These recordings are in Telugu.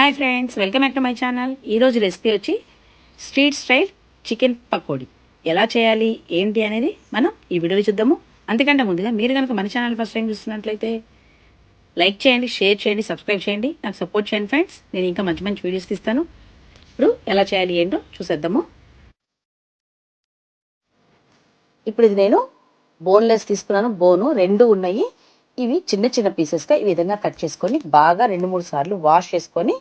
Hi friends, welcome back to my channel. ఈరోజు రెసిపీ వచ్చి స్ట్రీట్ స్టైల్ చికెన్ పకోడీ ఎలా చేయాలి ఏంటి అనేది మనం ఈ వీడియోలో చూద్దాము. అంతకంటే ముందుగా మీరు కనుక మన ఛానల్ ఫస్ట్ టైం చూస్తున్నట్లయితే లైక్ చేయండి, షేర్ చేయండి, సబ్స్క్రైబ్ చేయండి, నాకు సపోర్ట్ చేయండి ఫ్రెండ్స్. నేను ఇంకా మంచి మంచి వీడియోస్ తీస్తాను. ఇప్పుడు ఎలా చేయాలి ఏంటో చూసేద్దాము. ఇప్పుడు ఇది నేను బోన్లెస్ తీసుకున్నాను. బోను రెండు ఉన్నాయి. ఇవి చిన్న చిన్న పీసెస్గా ఈ విధంగా కట్ చేసుకొని బాగా 2-3 సార్లు వాష్ చేసుకొని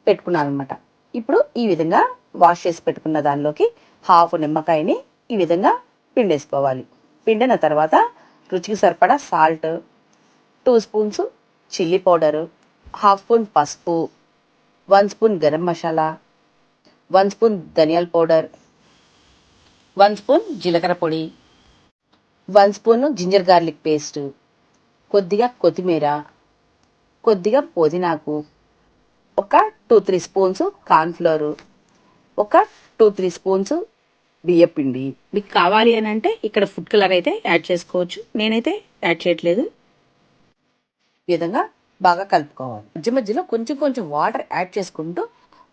పెట్టుకున్నాను అనమాట. ఇప్పుడు ఈ విధంగా వాష్ చేసి పెట్టుకున్న దానిలోకి హాఫ్ నిమ్మకాయని ఈ విధంగా పిండేసుకోవాలి. పిండిన తర్వాత రుచికి సరిపడా salt, 2 spoons chilli powder, half spoon పసుపు, 1 స్పూన్ గరం మసాలా, 1 స్పూన్ ధనియాల పౌడర్, 1 స్పూన్ జీలకర్ర పొడి, 1 స్పూన్ జింజర్ గార్లిక్ పేస్ట్, కొద్దిగా కొత్తిమీర, కొద్దిగా పుదీనాకు, ఒక 2-3 స్పూన్స్ కార్న్ఫ్లోరు, ఒక 2-3 స్పూన్స్ బియ్యపిండి. మీకు కావాలి అని అంటే ఇక్కడ ఫుడ్ కలర్ అయితే యాడ్ చేసుకోవచ్చు. నేనైతే యాడ్ చేయట్లేదు. ఈ విధంగా బాగా కలుపుకోవాలి. మధ్య మధ్యలో కొంచెం కొంచెం వాటర్ యాడ్ చేసుకుంటూ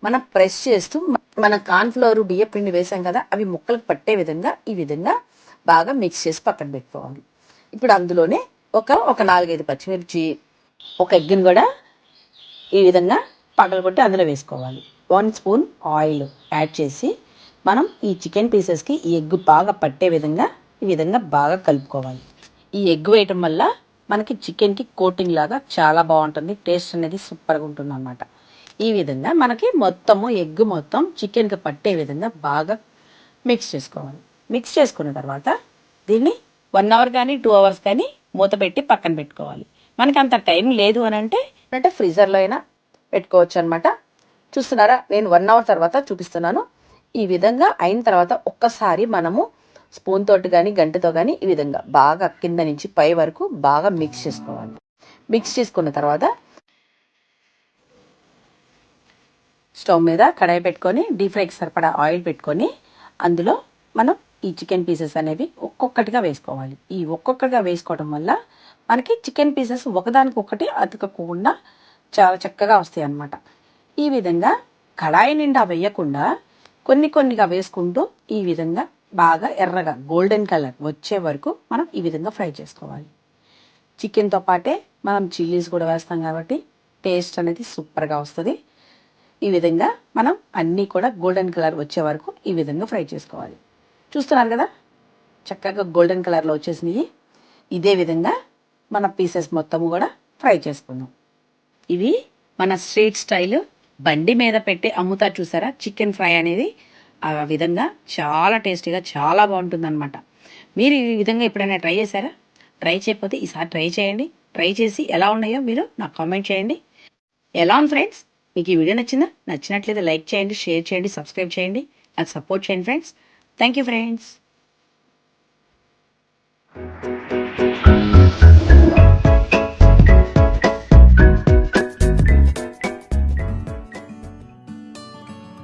మనం ప్రెస్ చేస్తూ మన కార్న్ఫ్లోరు బియ్యపిండి వేసాం కదా, అవి ముక్కలకు పట్టే విధంగా ఈ విధంగా బాగా మిక్స్ చేసి పక్కన పెట్టుకోవాలి. ఇప్పుడు అందులోనే ఒక 4-5 పచ్చిమిర్చి, ఒక ఎగ్గును కూడా ఈ విధంగా పగలగొట్టి అందులో వేసుకోవాలి. 1 స్పూన్ ఆయిల్ యాడ్ చేసి మనం ఈ చికెన్ పీసెస్కి ఈ ఎగ్ బాగా పట్టే విధంగా ఈ విధంగా బాగా కలుపుకోవాలి. ఈ ఎగ్ వేయటం వల్ల మనకి చికెన్కి కోటింగ్ లాగా చాలా బాగుంటుంది. టేస్ట్ అనేది సూపర్గా ఉంటుంది అన్నమాట. ఈ విధంగా మనకి మొత్తము ఎగ్ మొత్తం చికెన్కి పట్టే విధంగా బాగా మిక్స్ చేసుకోవాలి. మిక్స్ చేసుకున్న తర్వాత దీన్ని 1 అవర్ కానీ 2 అవర్స్ కానీ మూత పెట్టి పక్కన పెట్టుకోవాలి. మనకి అంత టైం లేదు అని అంటే ఫ్రీజర్లో అయినా పెట్టుకోవచ్చు అనమాట. చూస్తున్నారా, నేను 1 అవర్ తర్వాత చూపిస్తున్నాను. ఈ విధంగా అయిన తర్వాత ఒక్కసారి మనము స్పూన్ తోటి కానీ గంటతో కానీ ఈ విధంగా బాగా కింద నుంచి పై వరకు బాగా మిక్స్ చేసుకోవాలి. మిక్స్ చేసుకున్న తర్వాత స్టవ్ మీద కడాయి పెట్టుకొని డీప్ ఫ్రైకి సరిపడా ఆయిల్ పెట్టుకొని అందులో మనం ఈ చికెన్ పీసెస్ అనేవి ఒక్కొక్కటిగా వేసుకోవాలి. ఈ ఒక్కొక్కటిగా వేసుకోవడం వల్ల మనకి చికెన్ పీసెస్ ఒకదానికొకటి అతుకకుండా చాలా చక్కగా వస్తాయి అన్నమాట. ఈ విధంగా కడాయి నిండా వేయకుండా కొన్ని కొన్నిగా వేసుకుంటూ ఈ విధంగా బాగా ఎర్రగా గోల్డెన్ కలర్ వచ్చే వరకు మనం ఈ విధంగా ఫ్రై చేసుకోవాలి. చికెన్తో పాటే మనం చిల్లీస్ కూడా వేస్తాం కాబట్టి టేస్ట్ అనేది సూపర్గా వస్తుంది. ఈ విధంగా మనం అన్నీ కూడా గోల్డెన్ కలర్ వచ్చే వరకు ఈ విధంగా ఫ్రై చేసుకోవాలి. చూస్తున్నారు కదా, చక్కగా గోల్డెన్ కలర్లో వచ్చేసినాయి. ఇదే విధంగా మన పీసెస్ మొత్తము కూడా ఫ్రై చేసుకుందాం. ఇవి మన స్ట్రీట్ స్టైల్ బండి మీద పెట్టి అమ్ముతారు చూసారా చికెన్ ఫ్రై అనేది, ఆ విధంగా చాలా టేస్టీగా చాలా బాగుంటుందన్నమాట. మీరు ఈ విధంగా ఎప్పుడైనా ట్రై చేశారా? ట్రై చేయకపోతే ఈసారి ట్రై చేయండి. ట్రై చేసి ఎలా ఉన్నాయో మీరు నాకు కామెంట్ చేయండి. ఎలా ఉంది ఫ్రెండ్స్? మీకు ఈ వీడియో నచ్చిందా? నచ్చినట్లయితే లైక్ చేయండి, షేర్ చేయండి, సబ్స్క్రైబ్ చేయండి, నాకు సపోర్ట్ చేయండి ఫ్రెండ్స్. Thank you friends.